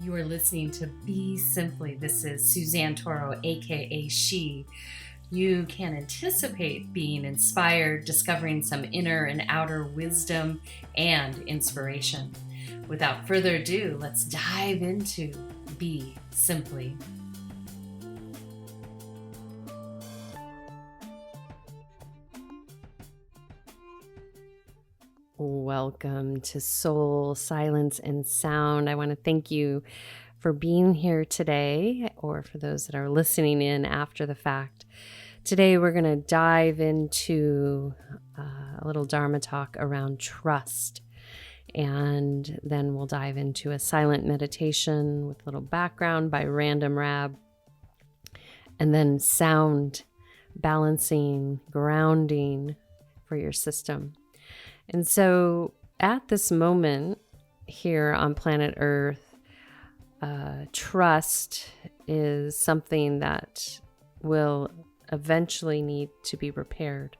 You are listening to Be Simply. This is Suzanne Toro, aka She. You can anticipate being inspired, discovering some inner and outer wisdom and inspiration. Without further ado, let's dive into Be Simply. Welcome to Soul, Silence, and Sound. I want to thank you for being here today, or for those that are listening in after the fact. Today we're going to dive into a little Dharma talk around trust, and then we'll dive into a silent meditation with a little background by Random Rab, and then sound, balancing, grounding for your system. And so at this moment here on planet Earth, trust is something that will eventually need to be repaired.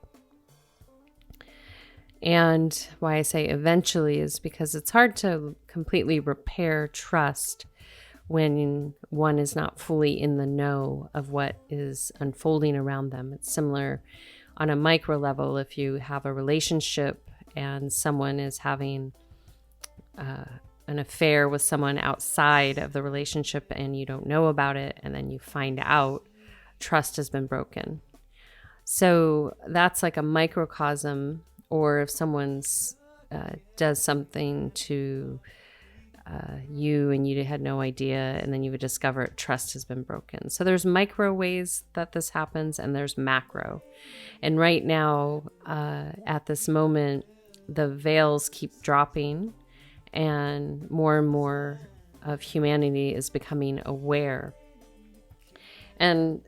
And why I say eventually is because it's hard to completely repair trust when one is not fully in the know of what is unfolding around them. It's similar on a micro level. If you have a relationship and someone is having an affair with someone outside of the relationship and you don't know about it, and then you find out, trust has been broken. So that's like a microcosm. Or if someone's does something to you and you had no idea, and then you would discover trust has been broken. So there's micro ways that this happens, and there's macro. And right now, at this moment, the veils keep dropping, and more of humanity is becoming aware. And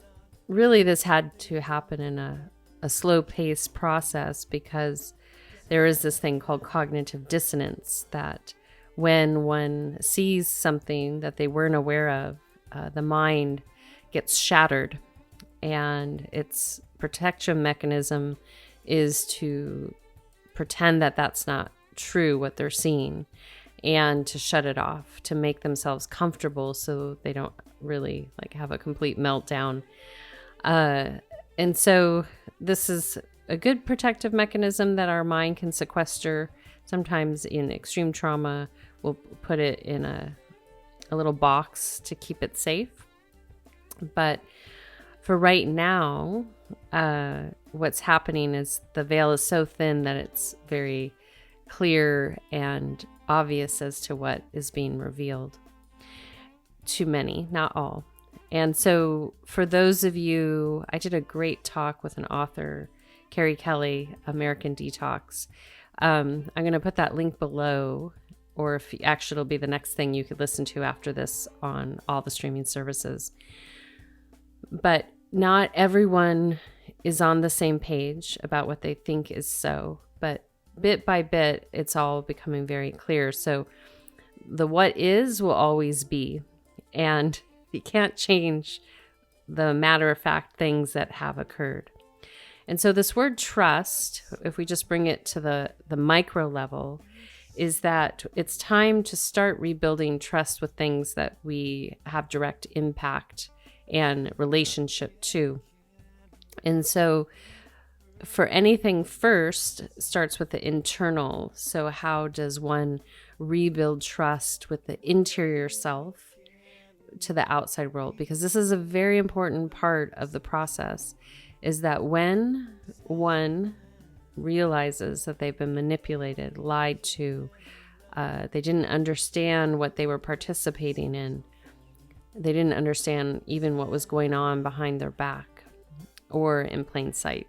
really, this had to happen in a slow-paced process, because there is this thing called cognitive dissonance, that when one sees something that they weren't aware of, the mind gets shattered, and its protection mechanism is to pretend that that's not true, what they're seeing, and to shut it off, to make themselves comfortable so they don't really have a complete meltdown. And so this is a good protective mechanism that our mind can sequester. Sometimes in extreme trauma, we'll put it in a little box to keep it safe. But for right now, what's happening is the veil is so thin that it's very clear and obvious as to what is being revealed to many, not all. And so for those of you, I did a great talk with an author, Carrie Kelly, American Detox. I'm going to put that link below, or if actually it'll be the next thing you could listen to after this on all the streaming services. But not everyone is on the same page about what they think is so, but bit by bit, it's all becoming very clear. So the what is will always be, and you can't change the matter-of-fact things that have occurred. And so this word trust, if we just bring it to the micro level, is that it's time to start rebuilding trust with things that we have direct impact and relationship to. And so for anything, first starts with the internal. So how does one rebuild trust with the interior self to the outside world? Because this is a very important part of the process, is that when one realizes that they've been manipulated, lied to, they didn't understand what they were participating in, they didn't understand even what was going on behind their back or in plain sight.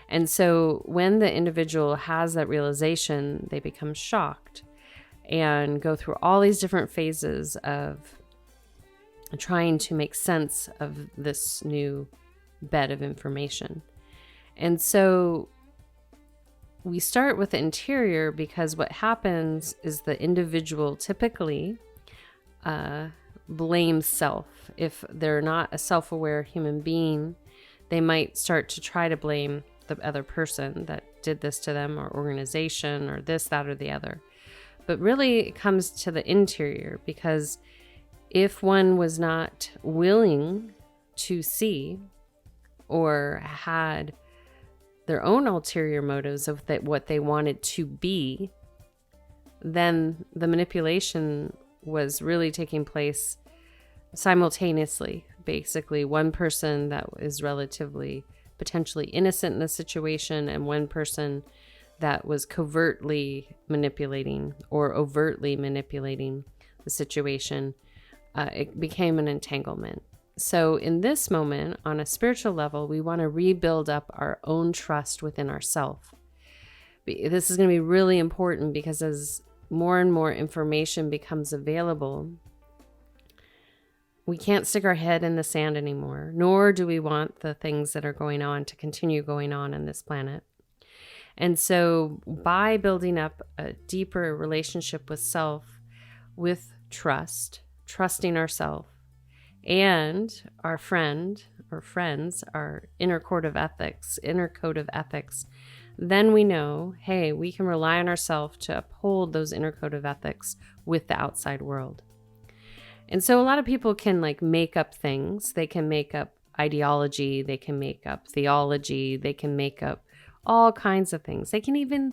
And so when the individual has that realization, they become shocked and go through all these different phases of trying to make sense of this new bed of information. And so we start with the interior, because what happens is the individual typically blames self. If they're not a self-aware human being, they might start to try to blame the other person that did this to them, or organization, or this, that, or the other. But really it comes to the interior, because If one was not willing to see or had their own ulterior motives of what they wanted to be, then the manipulation was really taking place simultaneously. Basically, one person that is relatively potentially innocent in the situation and one person that was covertly manipulating or overtly manipulating the situation. It became an entanglement. So in this moment, on a spiritual level, we want to rebuild up our own trust within ourselves. This is going to be really important because as more and more information becomes available, we can't stick our head in the sand anymore, nor do we want the things that are going on to continue going on this planet. And so by building up a deeper relationship with self, with trust, trusting ourselves, and our friend or friends, our inner code of ethics, then we know, hey, we can rely on ourselves to uphold those inner code of ethics with the outside world. And so a lot of people can make up things. They can make up ideology. They can make up theology. They can make up all kinds of things. They can even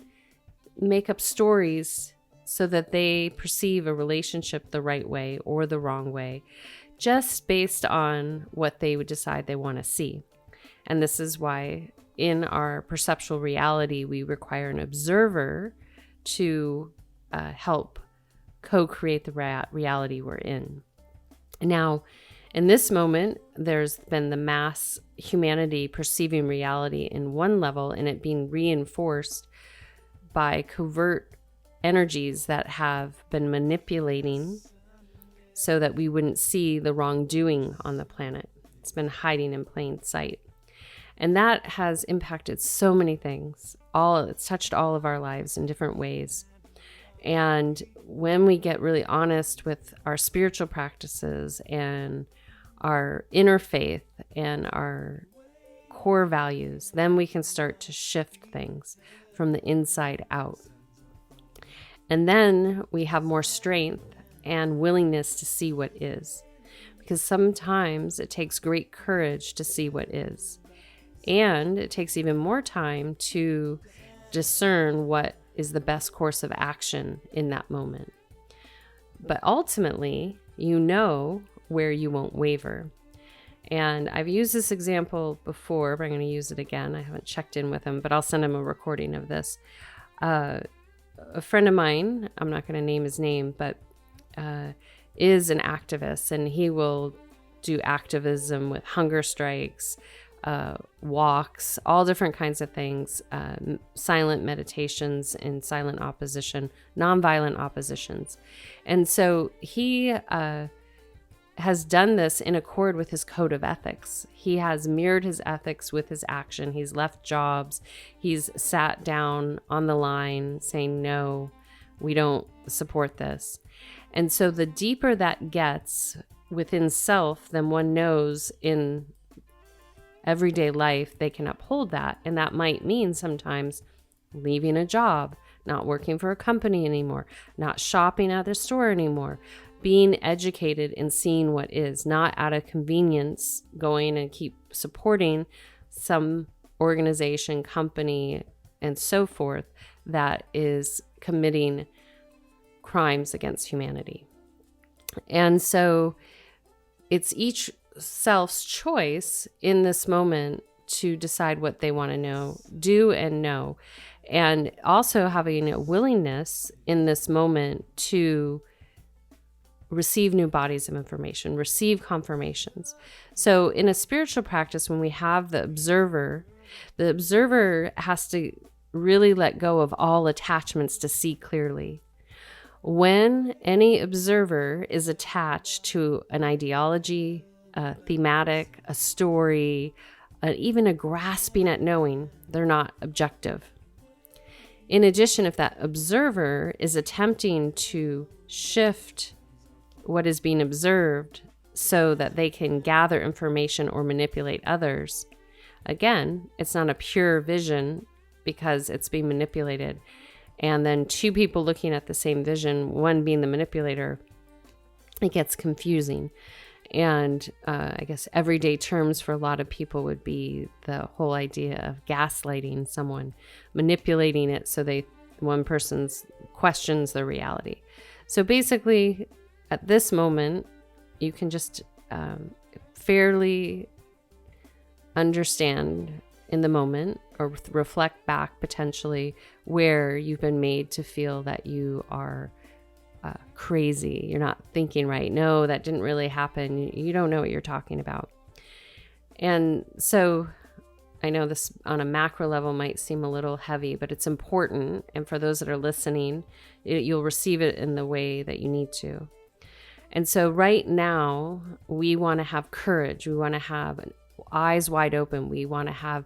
make up stories so that they perceive a relationship the right way or the wrong way, just based on what they would decide they want to see. And this is why in our perceptual reality, we require an observer to help co-create the reality we're in. Now, in this moment, there's been the mass humanity perceiving reality in one level and it being reinforced by covert energies that have been manipulating so that we wouldn't see the wrongdoing on the planet. It's been hiding in plain sight. And that has impacted so many things. It's touched all of our lives in different ways. And when we get really honest with our spiritual practices and our inner faith and our core values, then we can start to shift things from the inside out. And then we have more strength and willingness to see what is. Because sometimes it takes great courage to see what is. And it takes even more time to discern what is the best course of action in that moment. But ultimately, you know where you won't waver. And I've used this example before, but I'm going to use it again. I haven't checked in with him, but I'll send him a recording of this. A friend of mine, I'm not going to name his name, but is an activist, and he will do activism with hunger strikes, walks, all different kinds of things, silent meditations and silent opposition, nonviolent oppositions. And so he has done this in accord with his code of ethics. He has mirrored his ethics with his action. He's left jobs. He's sat down on the line saying, no, we don't support this. And so the deeper that gets within self, then one knows in everyday life they can uphold that. And that might mean sometimes leaving a job, not working for a company anymore, not shopping at the store anymore, being educated and seeing what is, not out of convenience going and keep supporting some organization, company, and so forth that is committing crimes against humanity. And so it's each self's choice in this moment to decide what they want to do and know. And also having a willingness in this moment to receive new bodies of information, receive confirmations. So in a spiritual practice, when we have the observer has to really let go of all attachments to see clearly. When any observer is attached to an ideology, a thematic, a story, even a grasping at knowing, they're not objective. In addition, if that observer is attempting to shift what is being observed so that they can gather information or manipulate others, again, it's not a pure vision because it's being manipulated. And then two people looking at the same vision, one being the manipulator, it gets confusing. And I guess everyday terms for a lot of people would be the whole idea of gaslighting someone, manipulating it so one person questions the reality. So basically, at this moment, you can just fairly understand in the moment, or reflect back potentially where you've been made to feel that you are crazy. You're not thinking right. No, that didn't really happen. You don't know what you're talking about. And so I know this on a macro level might seem a little heavy, but it's important. And for those that are listening, you'll receive it in the way that you need to. And so right now, we want to have courage. We want to have eyes wide open. We want to have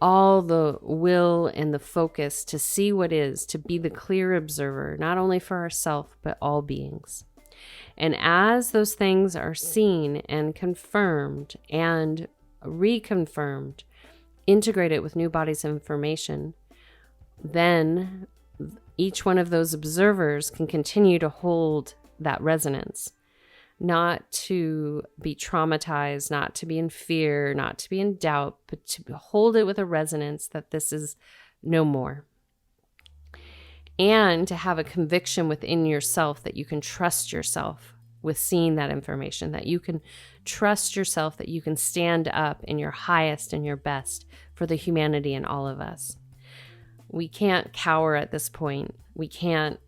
all the will and the focus to see what is, to be the clear observer, not only for ourselves, but all beings. And as those things are seen and confirmed and reconfirmed, integrated with new bodies of information, then each one of those observers can continue to hold that resonance, not to be traumatized, not to be in fear, not to be in doubt, but to hold it with a resonance that this is no more. And to have a conviction within yourself that you can trust yourself with seeing that information, that you can trust yourself, that you can stand up in your highest and your best for the humanity in all of us. We can't cower at this point. We can't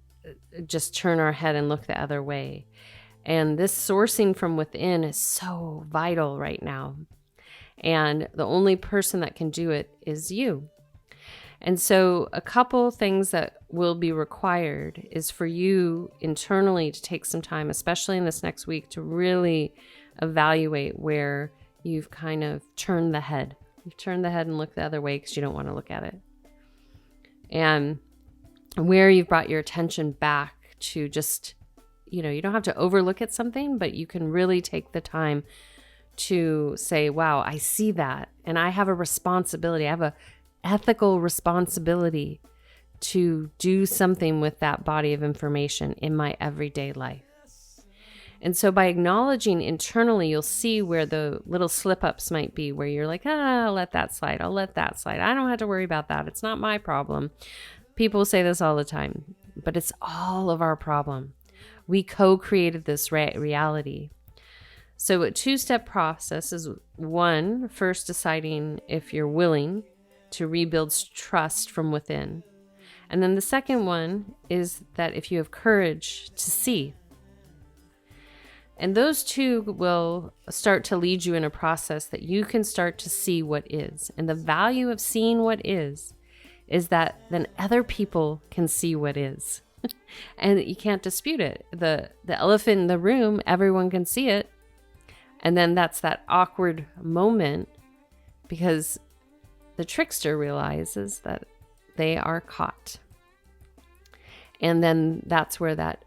just turn our head and look the other way. And this sourcing from within is so vital right now. And the only person that can do it is you. And so a couple things that will be required is for you internally to take some time, especially in this next week, to really evaluate where you've kind of turned the head. You've turned the head and looked the other way because you don't want to look at it. And where you've brought your attention back to just, you don't have to overlook at something, but you can really take the time to say, wow, I see that. And I have a responsibility. I have a ethical responsibility to do something with that body of information in my everyday life. And so by acknowledging internally, you'll see where the little slip-ups might be, where you're like, I'll let that slide. I'll let that slide. I don't have to worry about that. It's not my problem. People say this all the time, but it's all of our problem. We co-created this reality. So a two-step process is one, first deciding if you're willing to rebuild trust from within. And then the second one is that if you have courage to see. And those two will start to lead you in a process that you can start to see what is. And the value of seeing what is that then other people can see what is. And you can't dispute it. The elephant in the room, everyone can see it. And then that's that awkward moment because the trickster realizes that they are caught. And then that's where that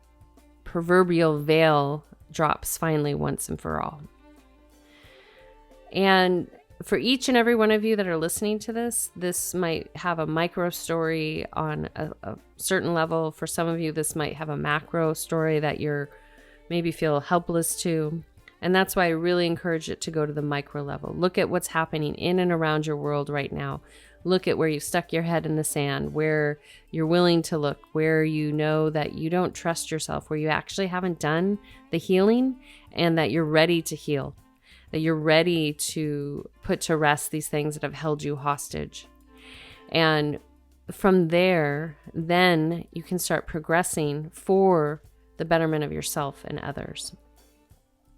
proverbial veil drops finally once and for all. And for each and every one of you that are listening to this might have a micro story on a certain level. For some of you, this might have a macro story that you're maybe feel helpless to. And that's why I really encourage it to go to the micro level. Look at what's happening in and around your world right now. Look at where you've stuck your head in the sand, where you're willing to look, where you know that you don't trust yourself, where you actually haven't done the healing and that you're ready to heal, that you're ready to put to rest these things that have held you hostage. And from there, then you can start progressing for the betterment of yourself and others.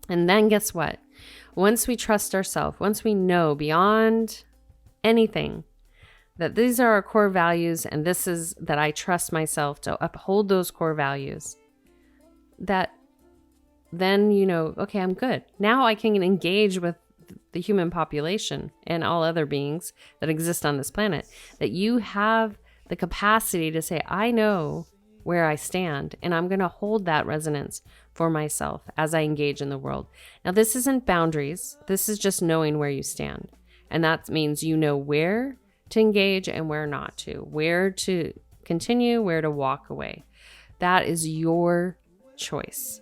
And then guess what? Once we trust ourselves, once we know beyond anything that these are our core values and this is that I trust myself to uphold those core values, that then okay, I'm good. Now I can engage with the human population and all other beings that exist on this planet. That you have the capacity to say, I know where I stand, and I'm going to hold that resonance for myself as I engage in the world. Now, this isn't boundaries. This is just knowing where you stand. And that means you know where to engage and where not to, where to continue, where to walk away. That is your choice.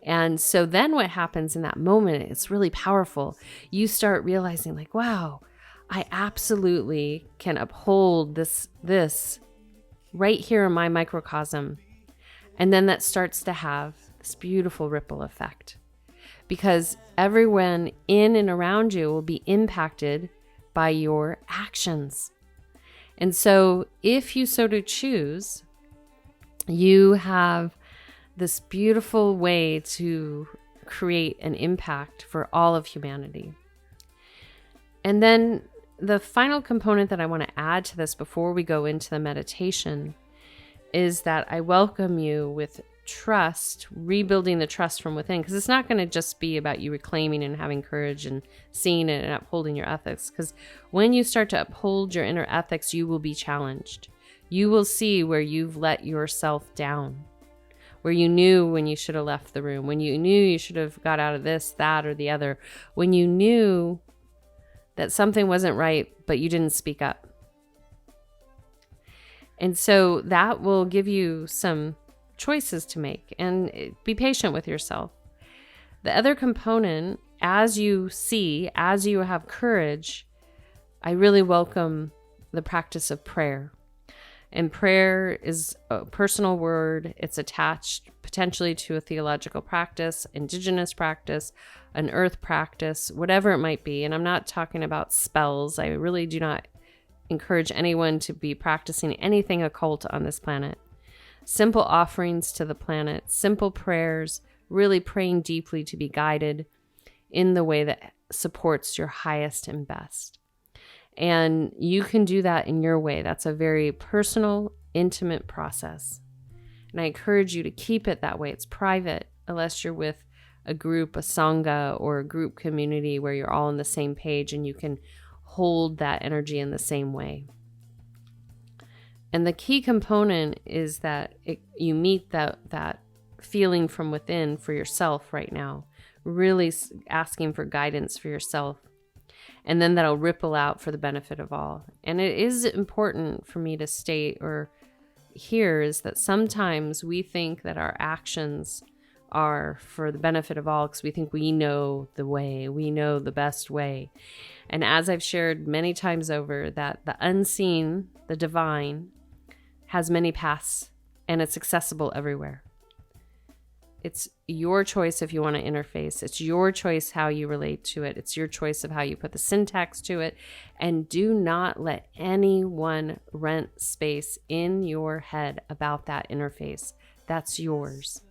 And so then what happens in that moment, it's really powerful. You start realizing like, wow, I absolutely can uphold this right here in my microcosm. And then that starts to have this beautiful ripple effect, because everyone in and around you will be impacted by your actions. And so if you so to choose, you have this beautiful way to create an impact for all of humanity. And then the final component that I want to add to this before we go into the meditation is that I welcome you with trust, rebuilding the trust from within, because it's not going to just be about you reclaiming and having courage and seeing it and upholding your ethics. Because when you start to uphold your inner ethics, you will be challenged. You will see where you've let yourself down, where you knew when you should have left the room, when you knew you should have got out of this, that, or the other, when you knew that something wasn't right, but you didn't speak up. And so that will give you some choices to make, and be patient with yourself. The other component, as you see, as you have courage, I really welcome the practice of prayer. And prayer is a personal word. It's attached potentially to a theological practice, indigenous practice, an earth practice, whatever it might be. And I'm not talking about spells. I really do not encourage anyone to be practicing anything occult on this planet. Simple offerings to the planet, simple prayers, really praying deeply to be guided in the way that supports your highest and best. And you can do that in your way. That's a very personal, intimate process. And I encourage you to keep it that way. It's private, unless you're with a group, a sangha, or a group community where you're all on the same page and you can hold that energy in the same way. And the key component is that you meet that feeling from within for yourself right now, really asking for guidance for yourself. And then that'll ripple out for the benefit of all. And it is important for me to state or hear is that sometimes we think that our actions are for the benefit of all because we think we know the way, we know the best way. And as I've shared many times over, that the unseen, the divine, has many paths and it's accessible everywhere. It's your choice if you want to interface. It's your choice how you relate to it. It's your choice of how you put the syntax to it. And do not let anyone rent space in your head about that interface. That's yours.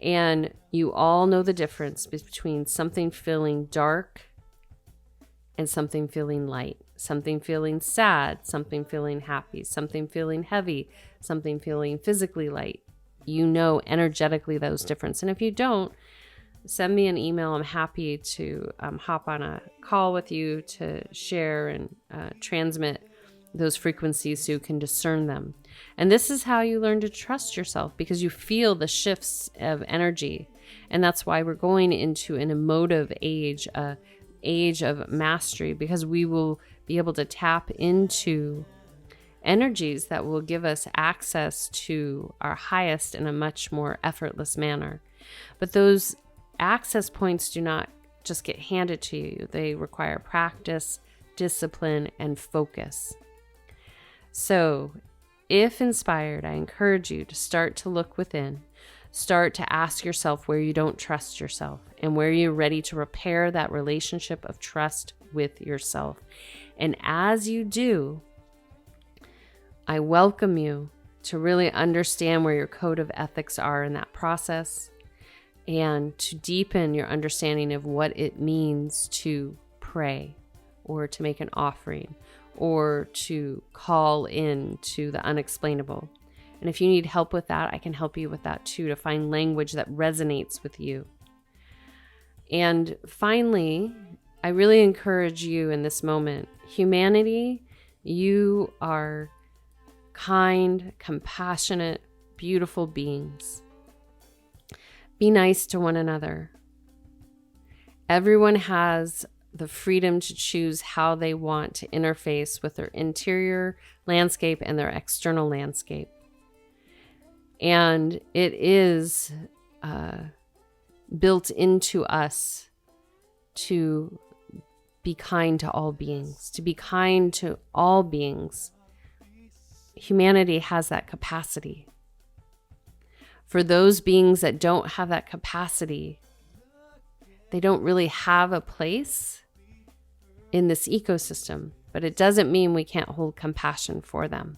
And you all know the difference between something feeling dark and something feeling light, something feeling sad, something feeling happy, something feeling heavy, something feeling physically light. You know energetically those differences. And if you don't, send me an email. I'm happy to hop on a call with you to share and transmit those frequencies so you can discern them. And this is how you learn to trust yourself, because you feel the shifts of energy. And that's why we're going into an emotive age, age of mastery, because we will be able to tap into energies that will give us access to our highest in a much more effortless manner. But those access points do not just get handed to you. They require practice, discipline, and focus. So, if inspired, I encourage you to start to look within. Start to ask yourself where you don't trust yourself and where you're ready to repair that relationship of trust with yourself. And as you do, I welcome you to really understand where your code of ethics are in that process and to deepen your understanding of what it means to pray or to make an offering or to call in to the unexplainable. And if you need help with that, I can help you with that too, to find language that resonates with you. And finally, I really encourage you in this moment, humanity, you are kind, compassionate, beautiful beings. Be nice to one another. Everyone has the freedom to choose how they want to interface with their interior landscape and their external landscape. And it is built into us to be kind to all beings, to be kind to all beings. Humanity has that capacity. For those beings that don't have that capacity, they don't really have a place in this ecosystem, but it doesn't mean we can't hold compassion for them.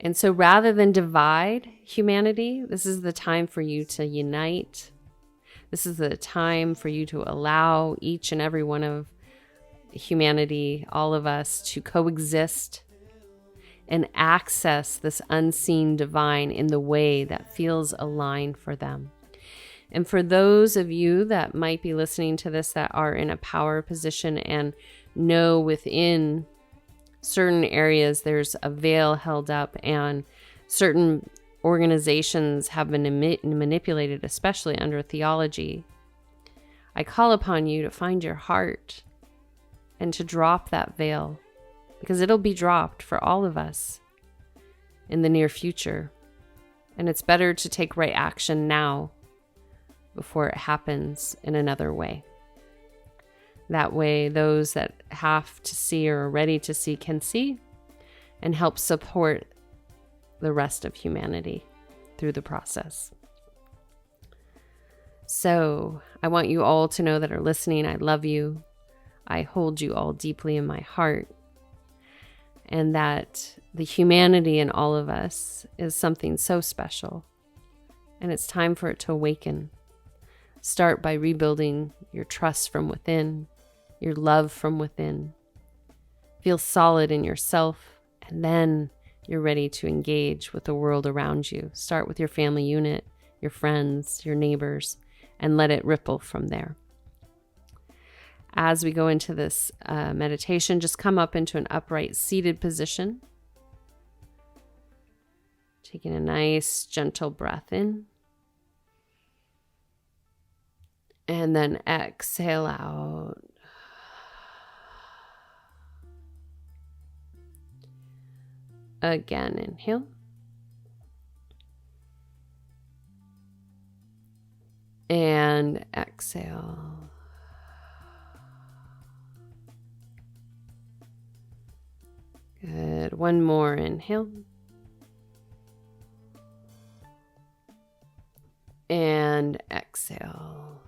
And so rather than divide humanity, this is the time for you to unite. This is the time for you to allow each and every one of humanity, all of us, to coexist and access this unseen divine in the way that feels aligned for them. And for those of you that might be listening to this that are in a power position and know within certain areas there's a veil held up and certain organizations have been manipulated, especially under theology, I call upon you to find your heart and to drop that veil, because it'll be dropped for all of us in the near future. And it's better to take right action now before it happens in another way. That way, those that have to see or are ready to see can see and help support the rest of humanity through the process. So I want you all to know that are listening, I love you. I hold you all deeply in my heart. And that the humanity in all of us is something so special. And it's time for it to awaken. Start by rebuilding your trust from within, your love from within. Feel solid in yourself, and then you're ready to engage with the world around you. Start with your family unit, your friends, your neighbors, and let it ripple from there. As we go into this meditation, just come up into an upright seated position. Taking a nice, gentle breath in. And then exhale out. Again, inhale. And exhale. Good. One more inhale. And exhale.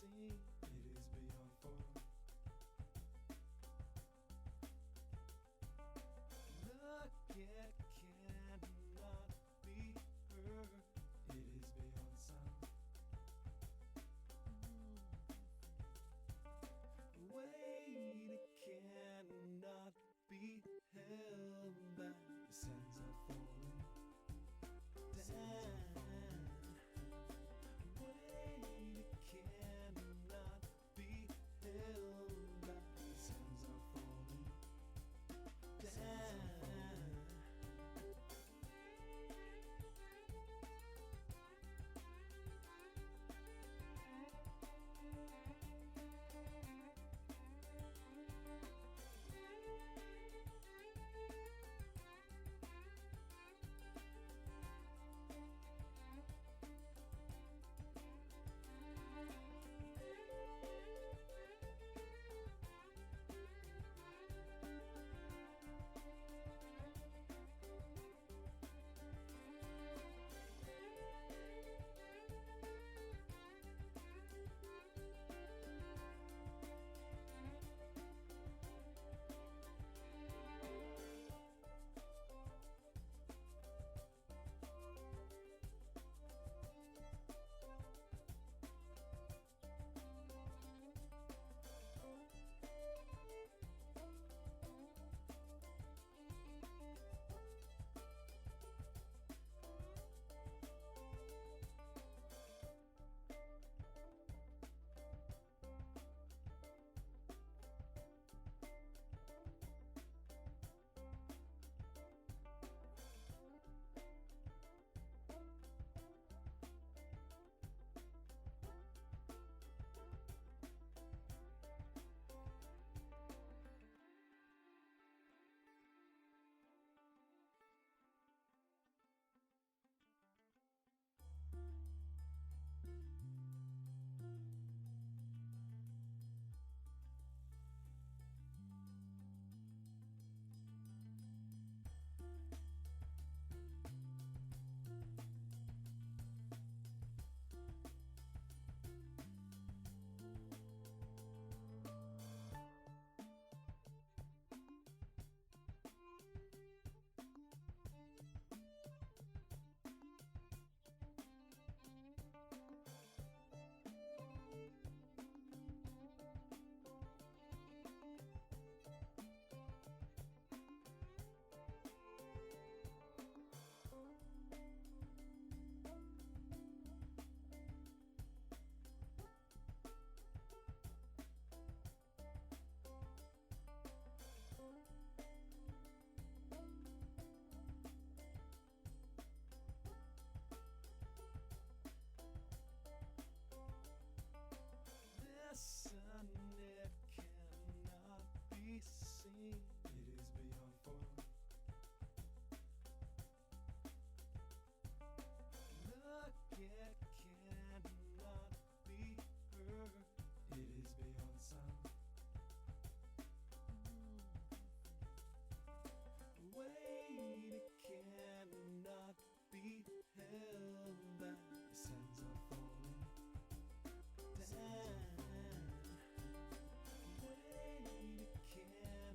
seen, it is beyond form. Look, it cannot be heard, it is beyond sound. Wait, it cannot be held back. The sands are falling down. Wait, it cannot be held back. The sands are falling down. Listen, it cannot be seen, it is beyond form. Look, it cannot be heard, it is beyond sound. Wait, it cannot be held back. The sands are falling down. Wait, it cannot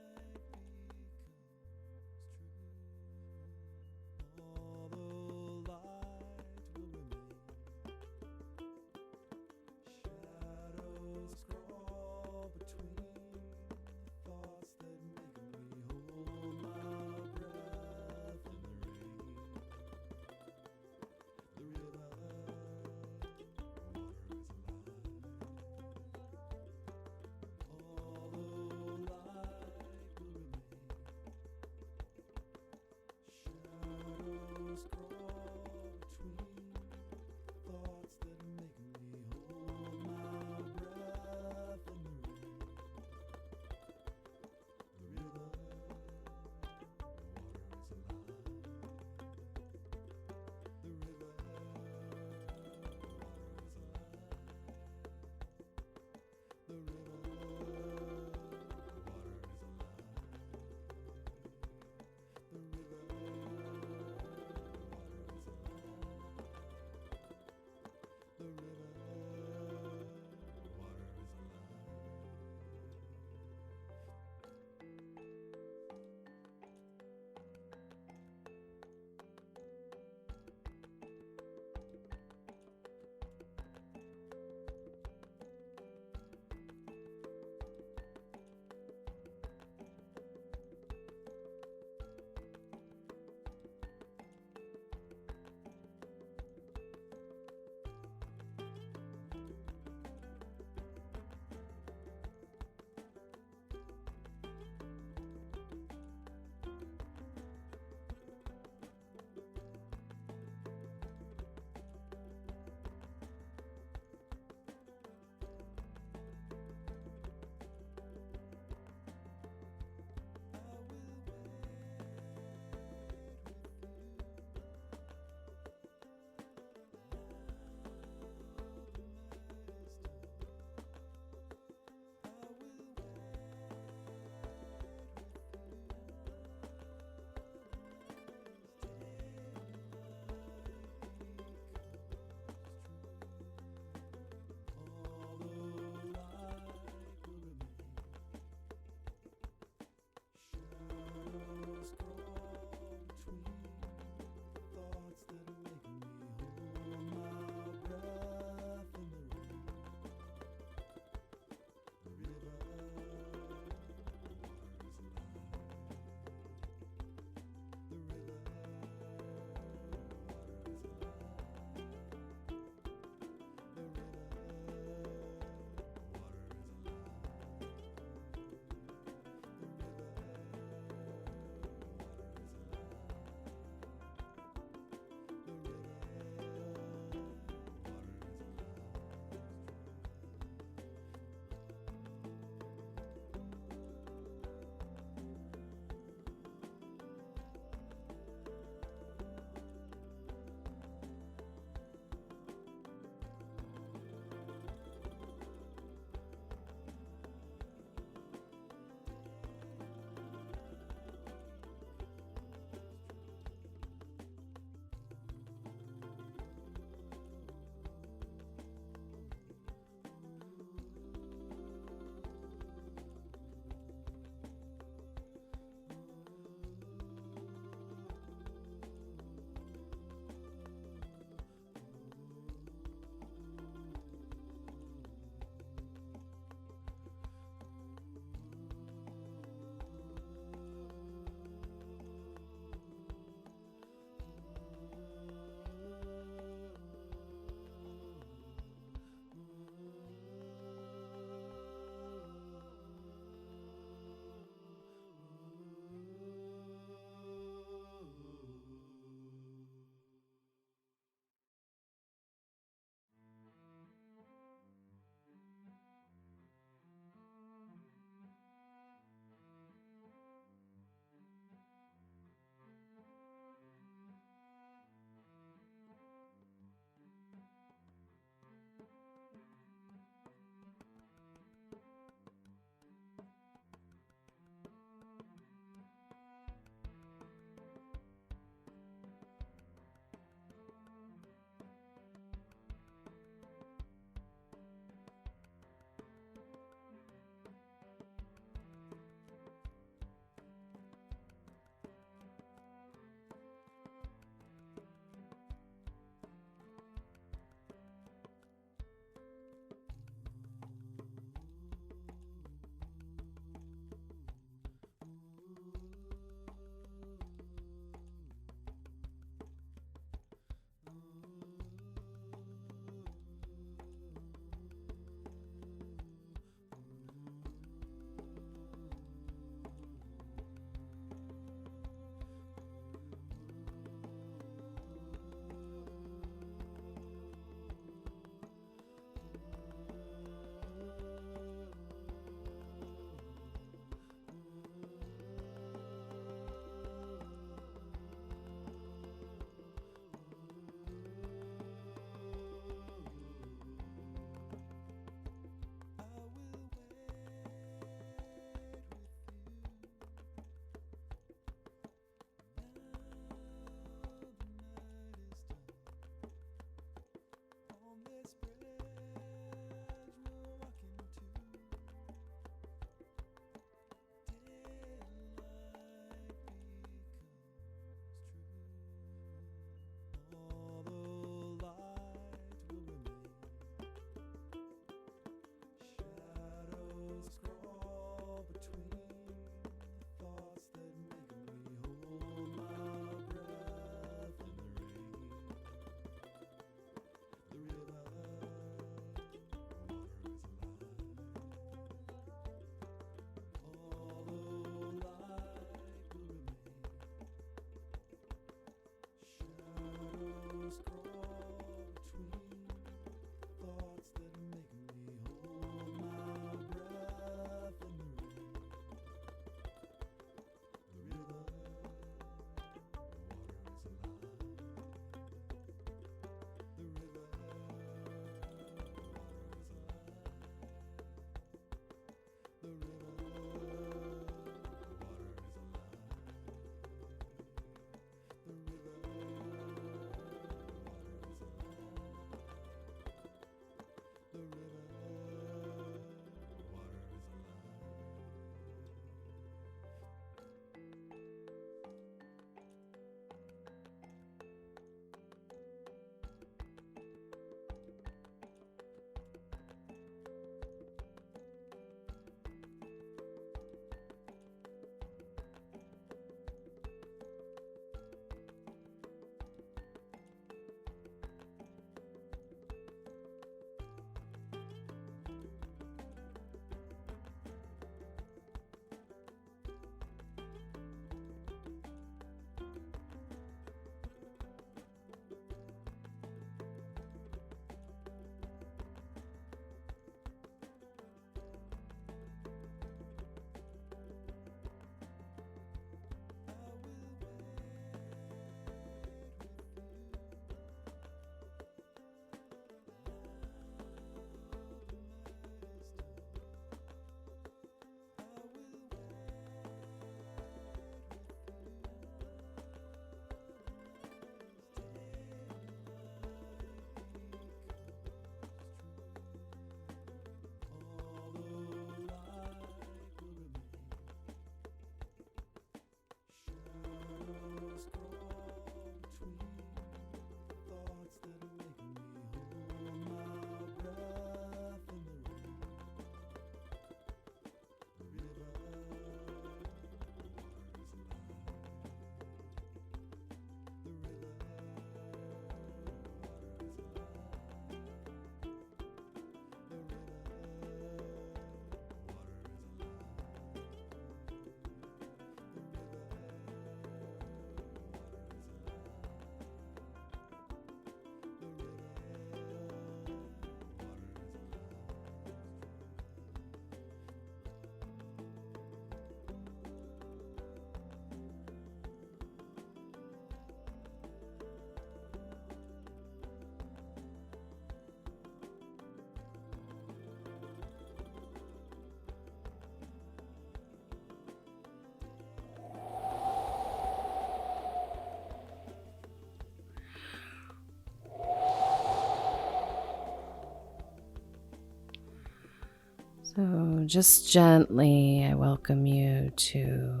So just gently, I welcome you to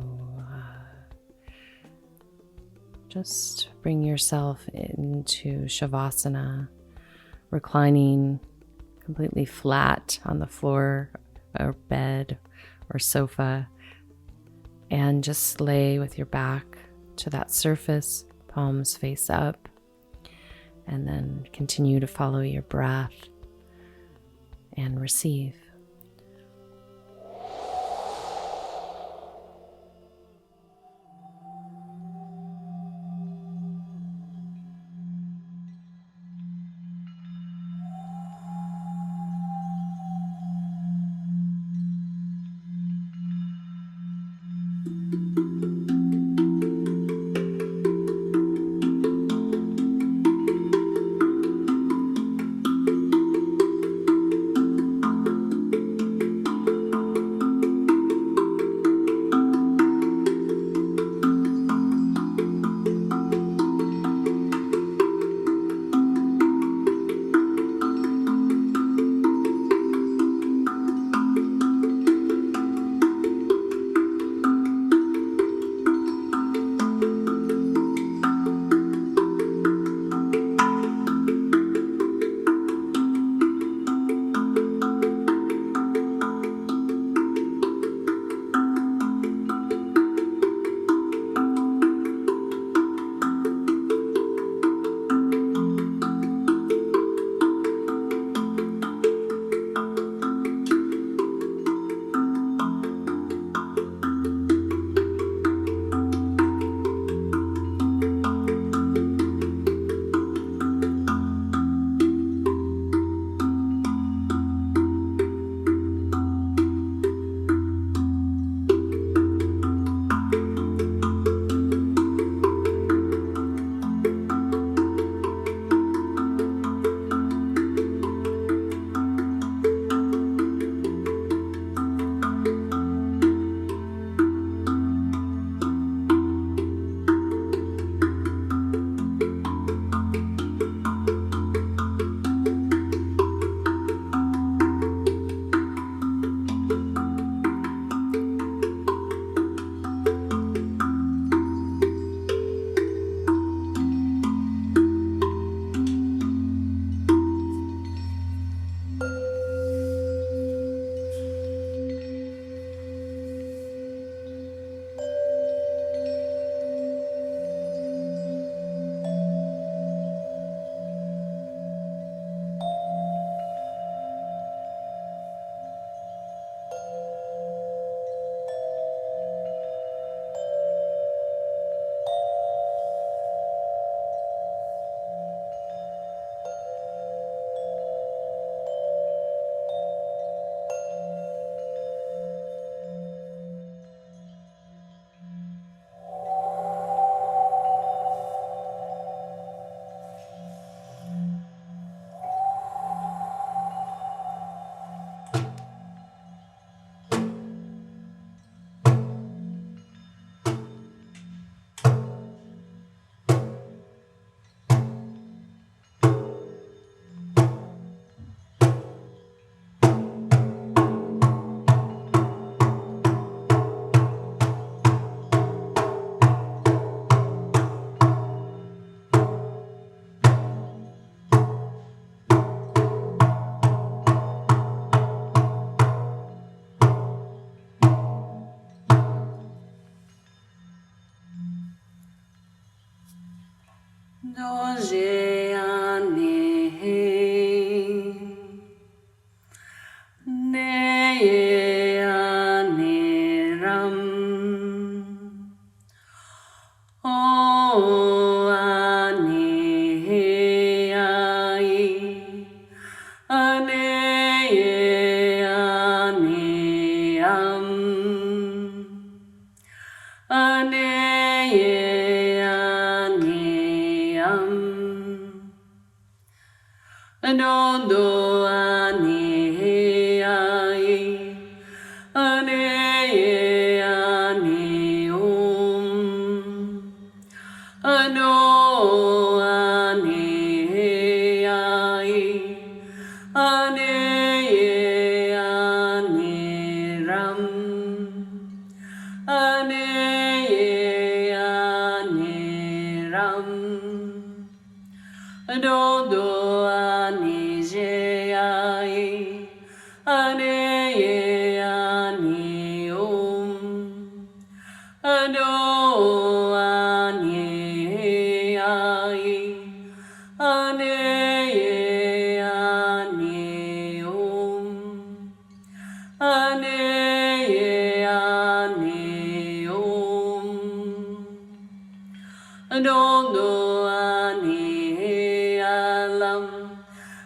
just bring yourself into Shavasana, reclining completely flat on the floor or bed or sofa, and just lay with your back to that surface, palms face up, and then continue to follow your breath and receive.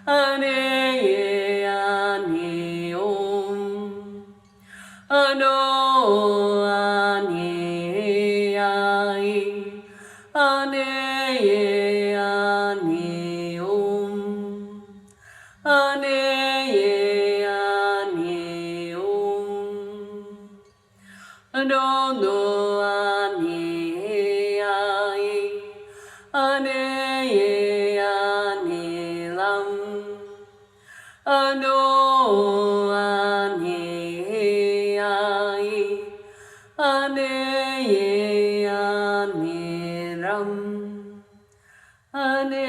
ane ani om, ano ani ai, ane ani om, ane ani om, ano no ani ai, ane ani lam, ano ani ai, ane ani ram, ane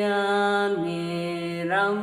ani ram.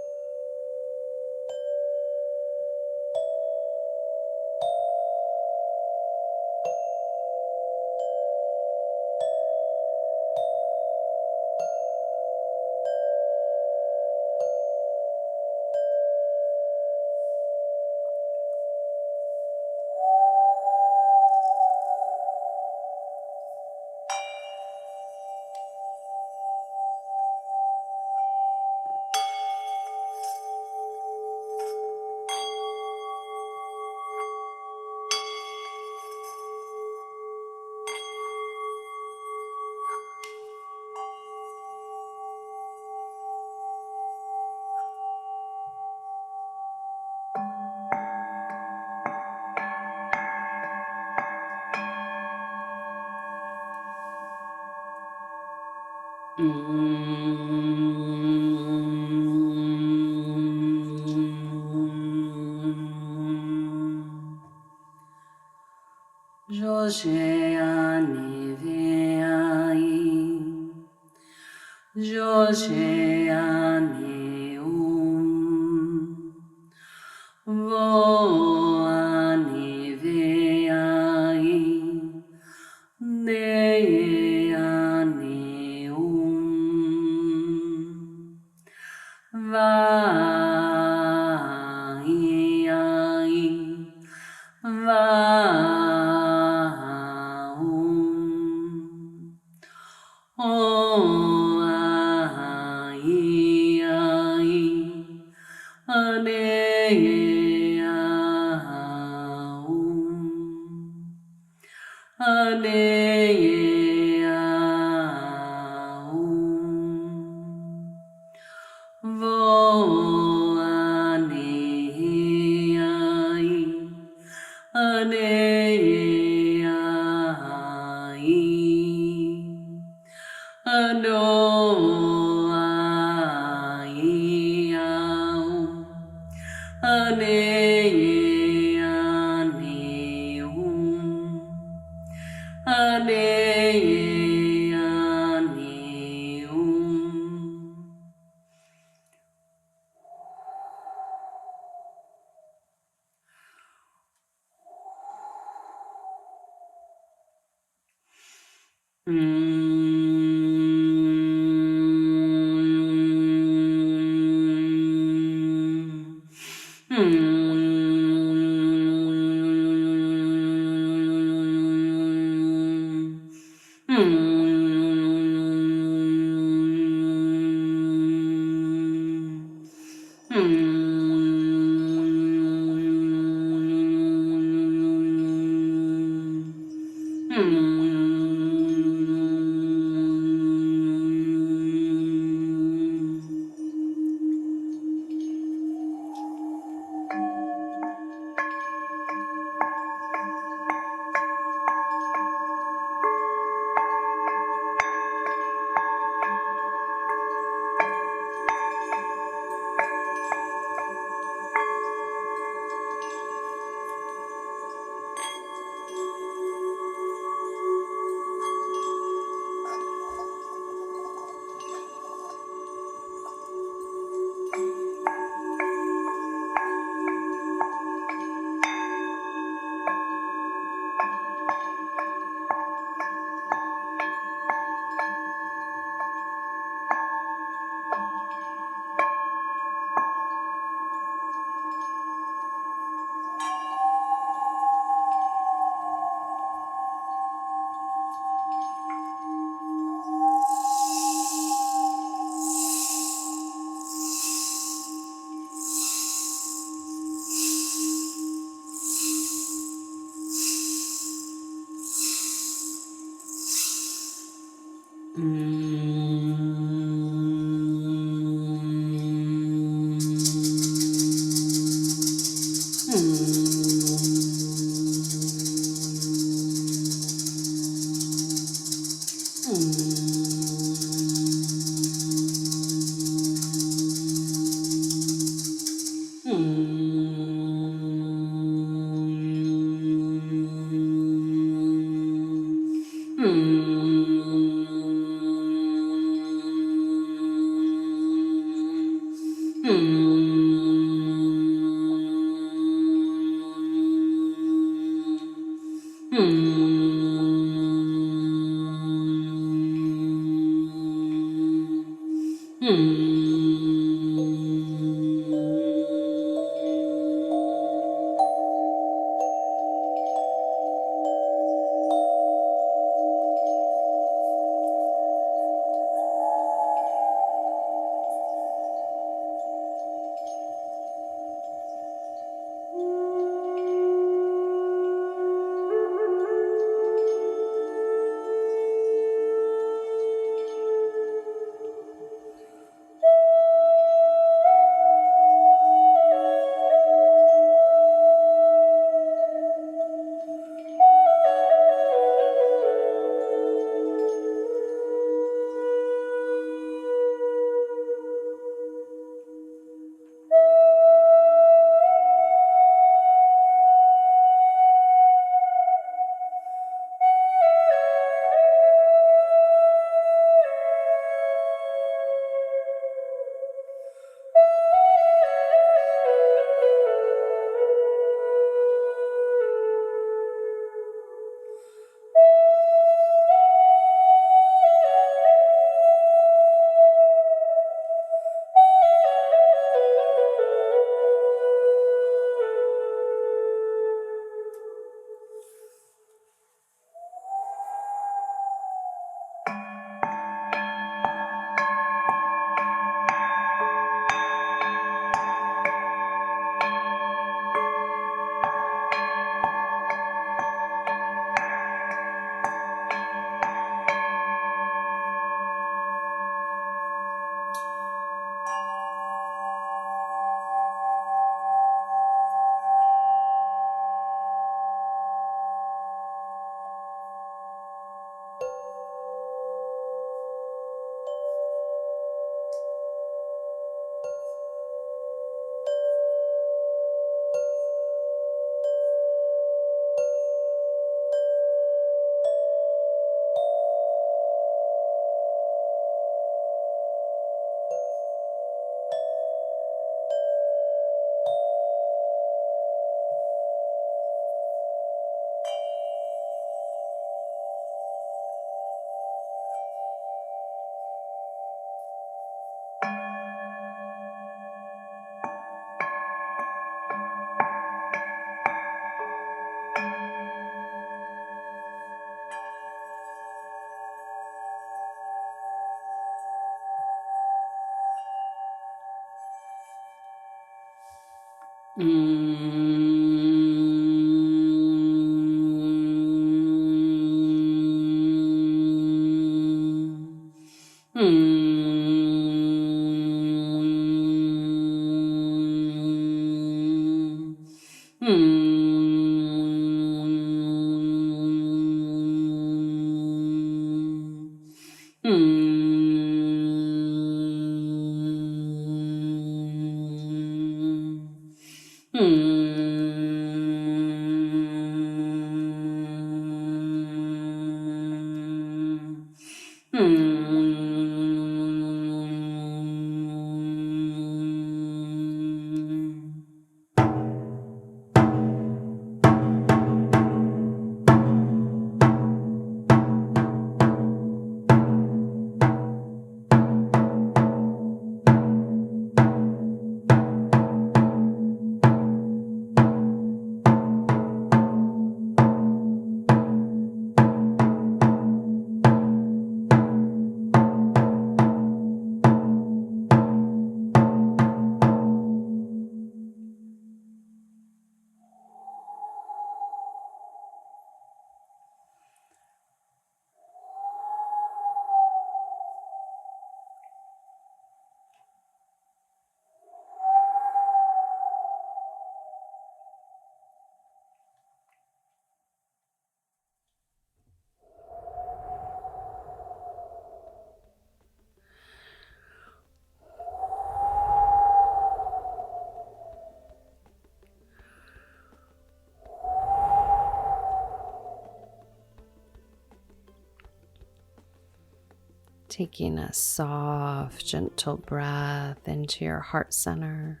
Taking a soft, gentle breath into your heart center,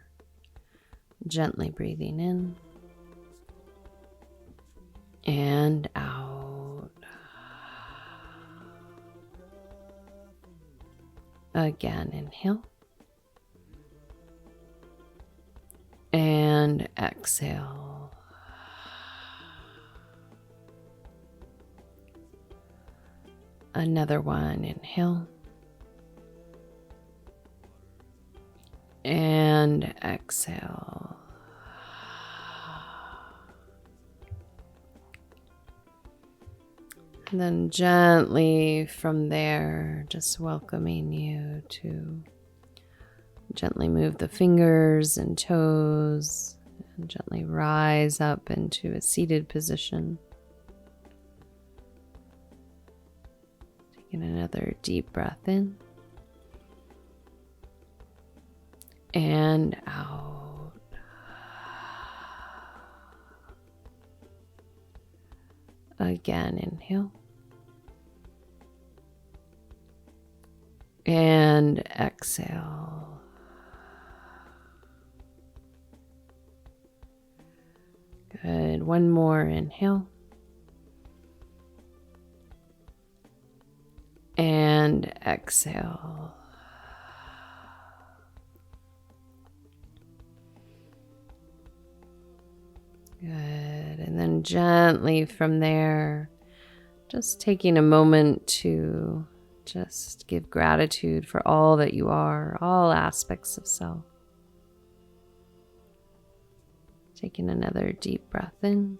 gently breathing in and out. Again, inhale and exhale. Another one, inhale and exhale. And then gently from there, just welcoming you to gently move the fingers and toes and gently rise up into a seated position. Taking another deep breath in and out. Again, inhale and exhale. Good. One more inhale and exhale. Good. And then gently from there, just taking a moment to just give gratitude for all that you are, all aspects of self. Taking another deep breath in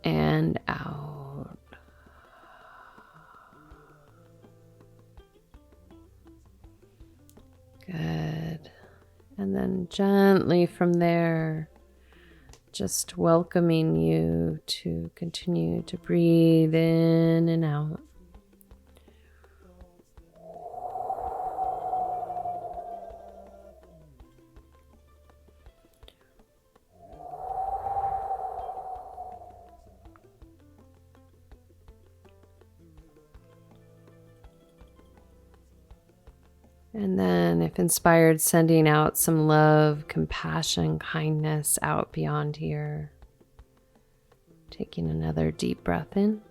and out. Good. And then gently from there, just welcoming you to continue to breathe in and out. And then, if inspired, sending out some love, compassion, kindness out beyond here. Taking another deep breath in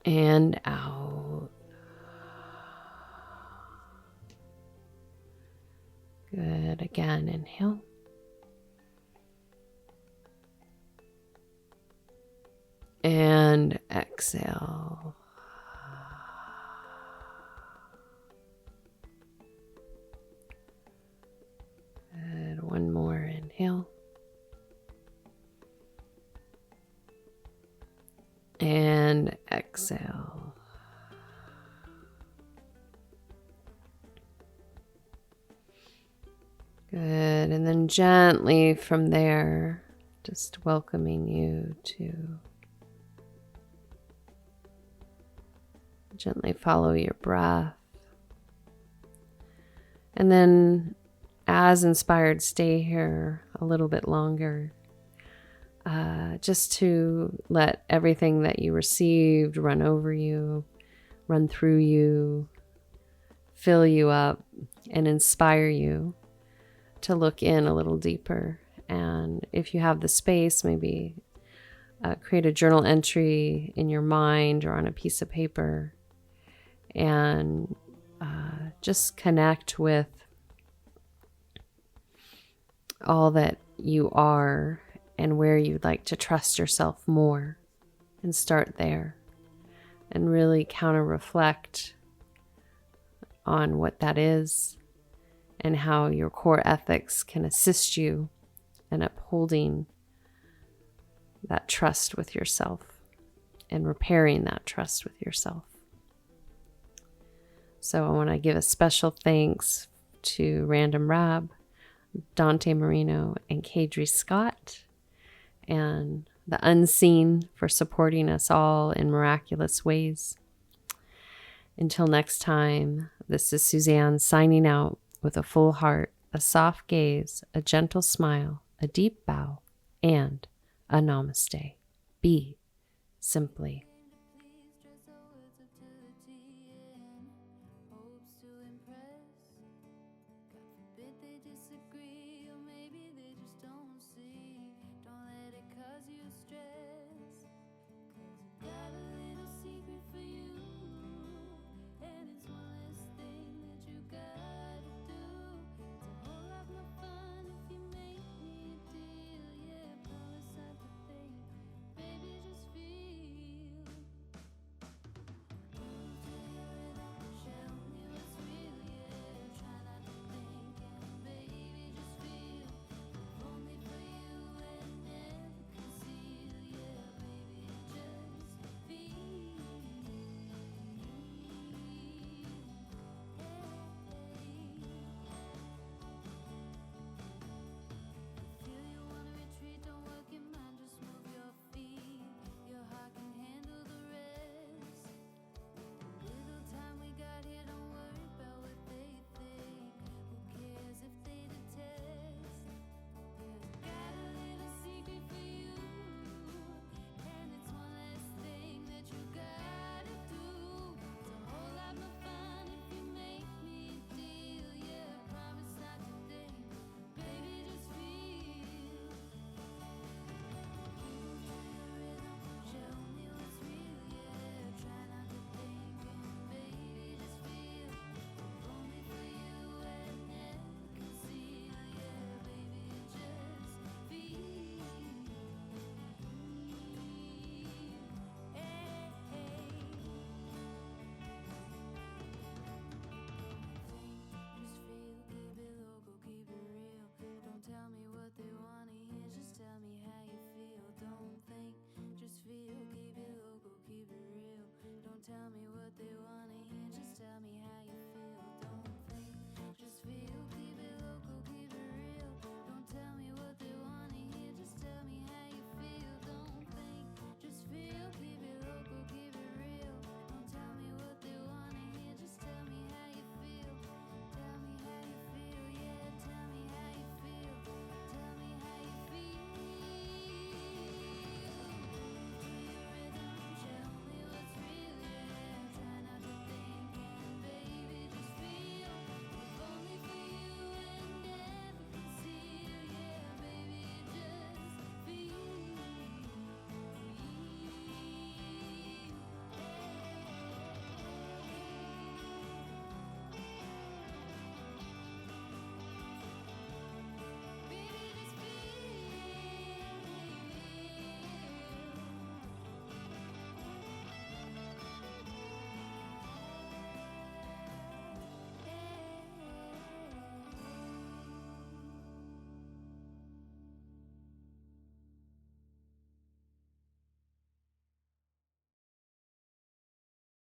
and out. Good. Again, inhale. And exhale. exhale. Good. And then gently from there, just welcoming you to gently follow your breath. And then, as inspired, stay here a little bit longer. Just to let everything that you received run over you, run through you, fill you up, and inspire you to look in a little deeper. And if you have the space, maybe create a journal entry in your mind or on a piece of paper, and just connect with all that you are and where you'd like to trust yourself more, and start there and really counter reflect on what that is and how your core ethics can assist you in upholding that trust with yourself and repairing that trust with yourself. So I want to give a special thanks to Random Rab, Dante Marino, and Kadri Scott, and the unseen for supporting us all in miraculous ways. Until next time, this is Suzanne signing out with a full heart, a soft gaze, a gentle smile, a deep bow, and a namaste. Be simply.